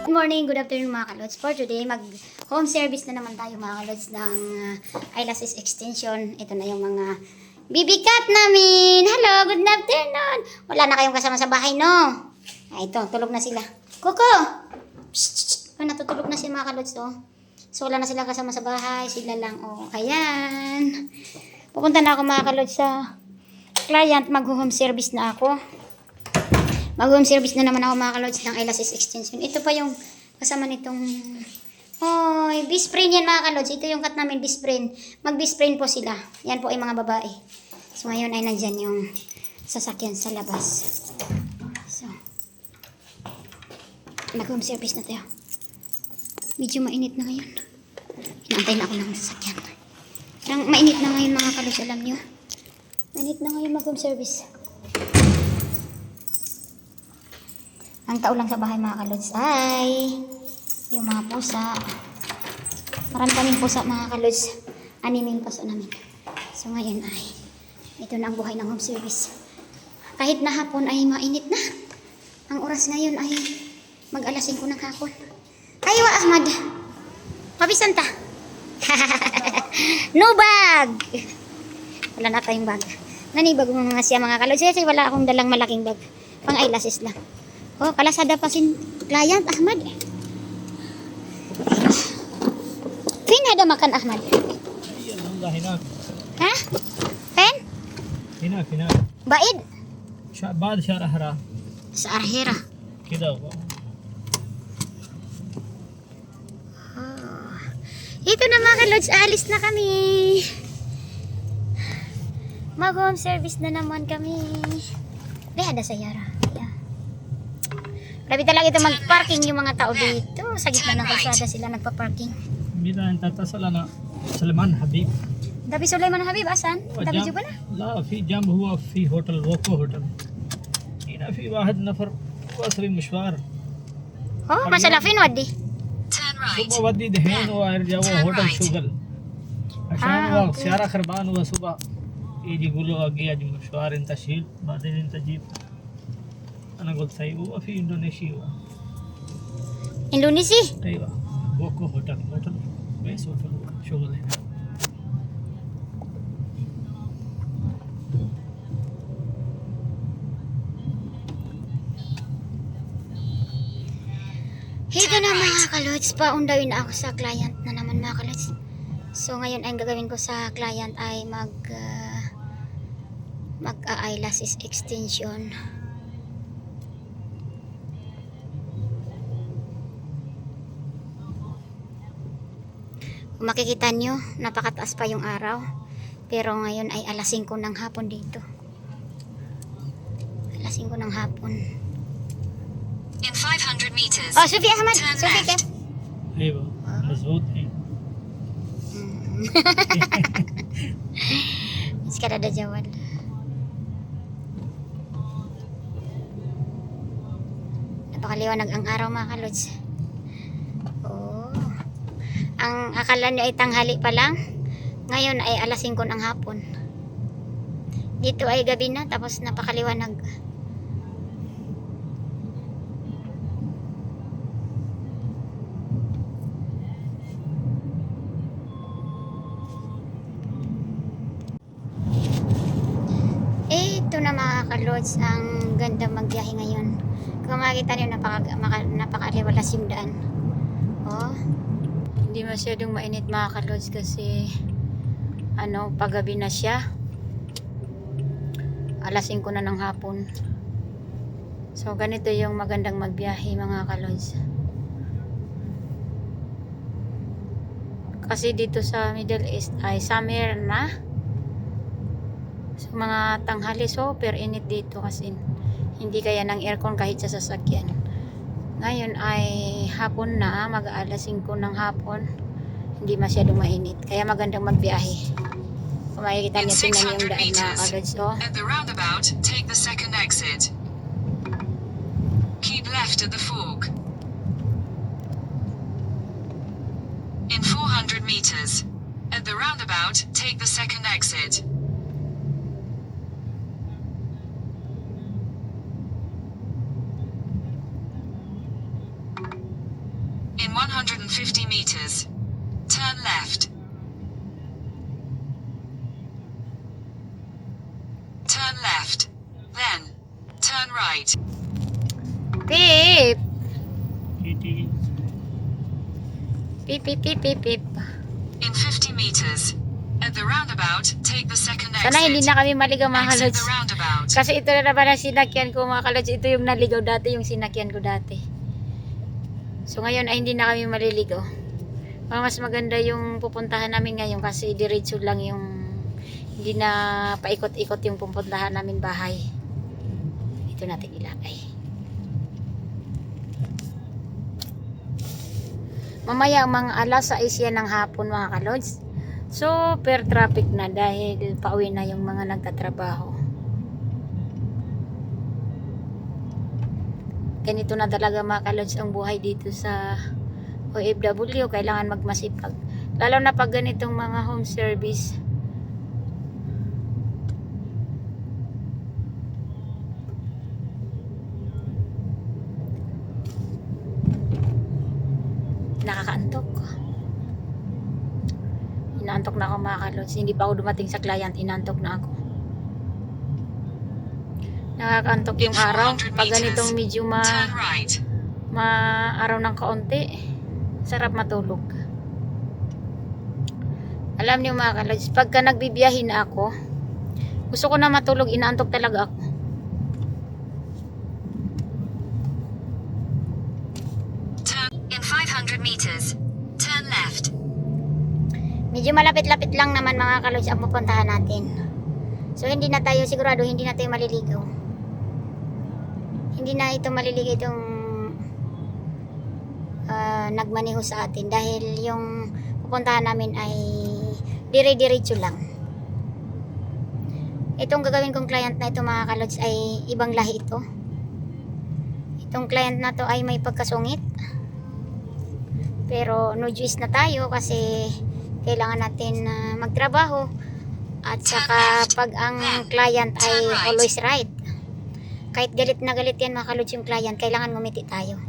Good morning, good afternoon mga kalods. For today, mag-home service na naman tayo mga kalods ng eyelashes extension. Ito na yung mga baby cat namin. Hello, good afternoon. Wala na kayong kasama sa bahay, no? Ay, ito, tulog na sila. Coco! Psst, natutulog na sila mga kalods, oh. So, wala na sila kasama sa bahay. Sila lang, oh. Ayan. Pupunta na ako mga kalods sa client. Mag-home service na ako. Mag-home service na naman ako mga kalods ng eyelashes extension. Ito pa yung kasama nitong... Oy, best friend yan mga kalods. Ito yung cat namin, best friend. Mag-best friend po sila. Yan po ay mga babae. So ngayon ay nandyan yung sasakyan sa labas. So, mag-home service na tayo. Medyo mainit na ngayon. Inaantay na ako ng sasakyan. Mainit na ngayon mga kalods, alam nyo. Mainit na ngayon mag-home service. Ang tao lang sa bahay mga kalods ay yung mga pusa. Marami kaming pusa mga kalods. Animing pusa namin. So ngayon ay ito na ang buhay ng home service. Kahit na hapon ay mainit na. Ang oras ngayon ay mag-alas 5 ng hapon. Aywa Ahmad. Pabisan ta. No bag. Wala na tayong bag. Nanibag mo mga siya mga kalods. Kasi wala akong dalang malaking bag. Pang eyelashes lang. Oh, kalasada pa si client Ahmad. Fin ada makan Ahmad? هناك. ها؟ فين؟ هناك. بعيد؟ بعد شارع هرا. Sa Arhira. كده. Oh. Ito na mga kalods, alis na kami. Mag-home service na naman kami. Ada sa Yara. Grabe talaga ito mag-parking yung mga tao dito. Sa gitna ng kalsada sila nagpa-parking. بينا انت اتصل انا سليمان حبيب. Dabi Sulaiman Habib, asan? Dabi juga na? لا في جنب هو في هوتل ووكو هوتل. هنا في واحد نفر واصل مشوار. Oh, masala fin wadi. صبح ودي دحين وارجع هو هوتل شغل. عشان هو سيارة خربان هو صبح يجي يقول له اجي اجي مشوار انت شيل بعدين انت جيب. انا قلت سيء هو في اندونيسيا. Indonesia? ايوه ووكو هوتل بس هوتل شغل هنا. Ito na mga kalods, paundawin na ako sa client na naman mga kalods. So ngayon ang gagawin ko sa client ay mag-eyelashes extension. Kung makikita nyo, napakataas pa yung araw. Pero ngayon ay alas 5 ng hapon dito. Alas 5 ng hapon. In 500 meters. Oh, Sufi Ahmad. Sufi Kef. ايوه مظبوط है. Sekarang ada jawab. Napakaliwanag ang araw mga kalods. Oh. Ang akala nyo ay tanghali pa lang. Ngayon ay alas 5 ng hapon. Dito ay gabi na tapos napakaliwanag. Ito na mga kalods, ang ganda magbiyahe ngayon. Kung makikita nyo, napakaliwalas yung daan. Oh. Hindi masyadong mainit mga kalods kasi paggabi na siya. Alas 5 na ng hapon. So ganito yung magandang magbiyahe mga kalods. Kasi dito sa Middle East ay summer na. So mga tanghali super init dito kasi hindi kaya ng aircon kahit sa sasakyan. Ngayon ay hapon na, mag-alas 5 ng hapon. Hindi masyadong mainit. Kaya magandang magbiyahe. Kung makikita niyo, tingnan yung daan na kalods. At the roundabout, take the second exit. Keep left at the fork. In 400 meters. At the roundabout, take the second exit. 150 meters. Turn left. Turn left. Then, turn right. Pip! Titigil. Pip, pip, pip, pip, pip. In 50 meters. At the roundabout, take the second exit. Sana hindi na kami maligaw mga Exit kalods. the roundabout. Kasi ito na naman ang sinakyan ko mga kalods. Ito yung naligaw dati, yung sinakyan ko dati. So ngayon ay hindi na kami maliligaw. Mas maganda yung pupuntahan namin ngayon kasi diretso lang yung hindi na paikot-ikot yung pupuntahan namin bahay. Ito natin ilagay. Mamaya mga alas 6 yan ng hapon mga kalods. Super traffic na dahil pauwi na yung mga nagtatrabaho. Ganito na talaga mga kalods ang buhay dito sa OFW. Kailangan magmasipag. Lalo na pag ganitong mga home service. Nakakaantok. Inaantok na ako mga kalods. Hindi pa ako dumating sa client. Inaantok na ako. Nakakaantok yung araw. Pag ganitong medyo Turn right. araw ng kaunti, sarap matulog. Alam niyo mga kalods, pagka nagbibiyahe na ako, gusto ko na matulog, inaantok talaga ako. Turn in 500 meters. Turn left. Medyo malapit-lapit lang naman mga kalods ang pupuntahan natin. So hindi na tayo sigurado, hindi na tayo maliligaw. Hindi na ito maliligaw itong nagmaneho sa atin dahil yung pupuntahan namin ay dire-diretso lang. Itong gagawin kong client na ito mga kalods ay ibang lahi ito. Itong client na to ay may pagkasungit. Pero no choice na tayo kasi kailangan natin magtrabaho. At saka pag ang client ay always right. Kahit galit na galit yan mga kalods yung client, kailangan ngumiti tayo.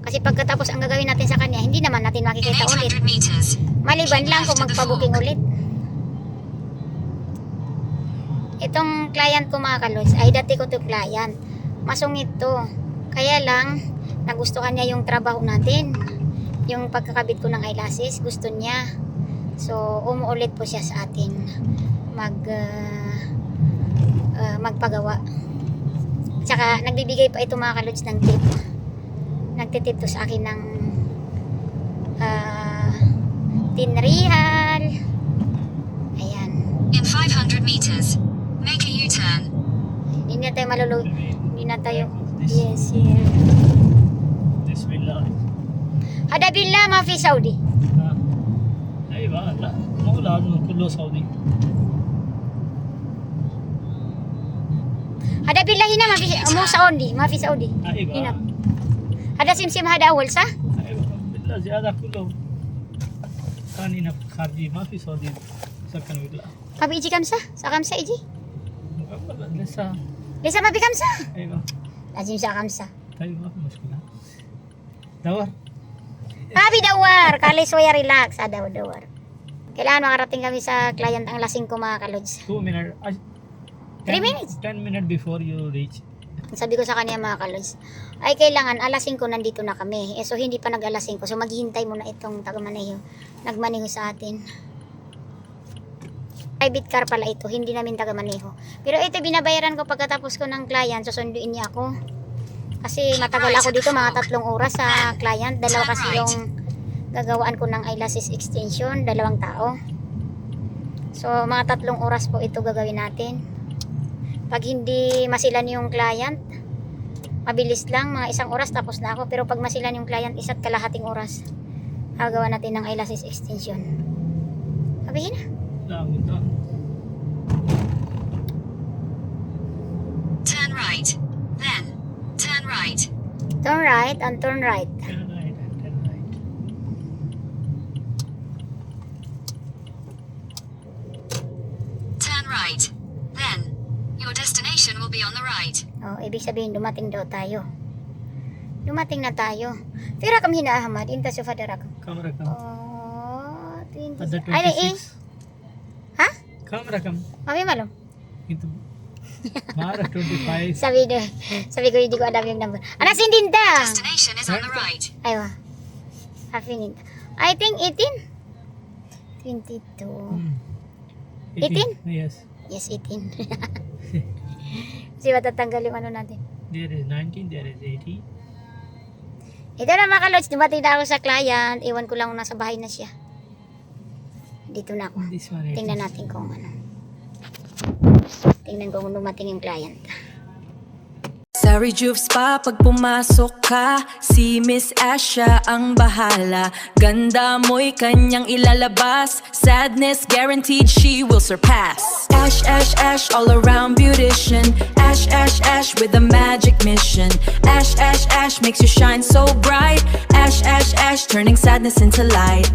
Kasi pagkatapos ang gagawin natin sa kanya, hindi naman natin In makikita ulit. 800 meters. Maliban lang kung magpa-booking ulit. Itong client ko mga kalods, ay dati ko to client. Masungit to. Kaya lang, nagustuhan niya yung trabaho natin. Yung pagkakabit ko ng eyelashes, gusto niya. So, umuulit po siya sa atin magpagawa. Tsaka, nagbibigay pa ito mga kalods ng tip. Nagtitip to sa akin ng 10 real. Ayan. In 500 meters. Make a U-turn. Hindi na tayo malulog. Hindi na tayo. This, Yes, here. this will Hada billah ma fi Saudi. ايوه لا مو لازم كله سعودي. Hada billah hina ma fi mo Saudi, ma fi Saudi. ايوه هنا. هذا سمسم هذا أول صح؟ ايوه بالله زياده كله كان هنا خارجي ما في سعودي سكن بالله. Kabi iji kamsa? Sa kamsa iji? لسه Lisa ma bi kamsa? ايوه Lazim sa kamsa. طيب ما في مشكله. دور Habi dawar, kali soya relax, dawar. Kailangan makarating kami sa client ang lasing ko mga kalods. 2 minutes. 3 minutes. 10 minutes before you reach. Sabi ko sa kanya mga kalods, ay kailangan alas 5 nandito na kami. So hindi pa nag-alas 5. So maghihintay muna itong taga-maneho. Nagmaneho sa atin. Private car pala ito, hindi namin taga-maneho. Pero ito binabayaran ko pagkatapos ko ng client, susunduin niya ako. Kasi matagal ako dito, mga 3 oras sa client. 2 kasi yung gagawaan ko ng eyelashes extension, 2 tao. So mga 3 oras po ito gagawin natin. Pag hindi masilan yung client, mabilis lang, mga 1 oras tapos na ako. Pero pag masilan yung client, 1.5 oras gagawa natin ng eyelashes extension. Sabihin na. Turn right. Then, turn right. Turn right and turn right. Turn right and turn right. Turn right. Then, your destination will be on the right. Oh, ibig sabihin dumating daw tayo. Dumating na tayo. Fira kam hinahamad. Inta sa fadarak. Kam rakam. Oh, 20. Ada Ay, 26. Ha? Kam rakam. Mami malum. Itu. Mara 25. Sabi ko hindi ko alam yung number. Anak si Dinda. Destination is on the right. Aywa. Happy Dinda. I think 18. 22. 18? Yes. Yes, 18. Kasi matatanggal yung ano natin. There is 19, there is 18. Ito na mga kalods, dumating na ako sa client. Iwan ko lang nasa bahay na siya. Dito na ako. This one 18. Tingnan natin kung ano. Tingnan ko kung dumating yung client. Sa Rejuve Spa, pag pumasok ka, si Miss Asha ang bahala. Ganda mo'y kanyang ilalabas, sadness guaranteed she will surpass. Ash, Ash, Ash, all around beautician. Ash, Ash, Ash with a magic mission. Ash, Ash, Ash makes you shine so bright. Ash, Ash, Ash, turning sadness into light.